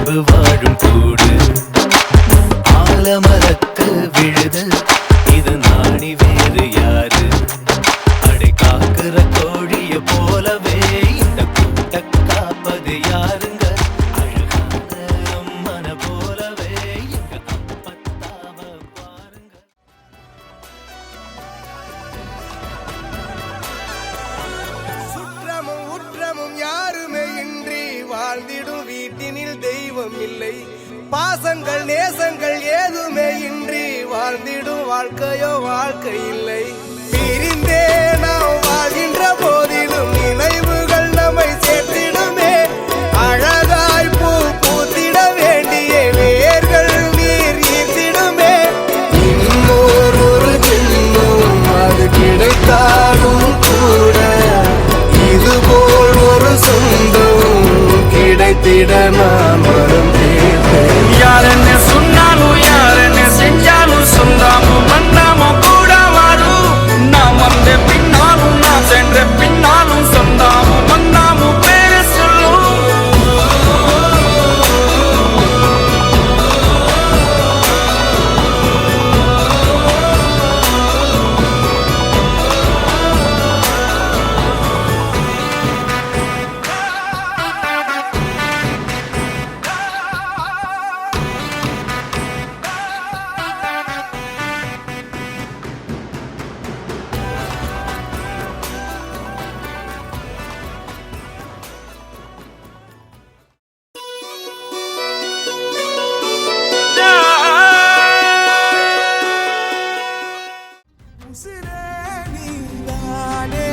அன்பு வாழும் கூடு ஆலமரத்தில் விழுது இது நாணி வேறு யாரு அடை காக்குற கோழிய போலவே இந்த கூட்ட காப்பது யாருங்க அழகான அம்மன போலவே எங்க அப்பத்தாவ பாருங்க. சுற்றமும் உற்றமும் யாருமே இன்றி வாழ்ந்திடும் வீட்டினில் தெய்வம் இல்லை. பாசங்கள் நேசங்கள் ஏதுமே இன்றி வாழ்ந்திடும் வாழ்க்கையோ வாழ்க்கை இல்லை. பிரிந்தே நாம் வாழ்கின்ற போதிலும் நினைவுகள் நம்மை சேர்த்திடுமே. அழகாய் பூ பூத்திட வேண்டிய வேர்கள் நீர் ஈர்த்திடுமே. இன்னொரு ஜென்மம் அது கிடைத்தாலும் கூட இதுபோல் ஒரு சொந்தம் கிடைத்திட நான் வரும். யார் என்ன சொன்னாலும் யார் என்ன செஞ்சாலும் சொந்தாமும் மன்னாமும் கூட வரும். நாம் வந்த பின்னாலும் நான் சென்ற பின்னாலும் சொந்தாமும் மன்னாமும் பேர சொல்லும். உசிரே நீதானே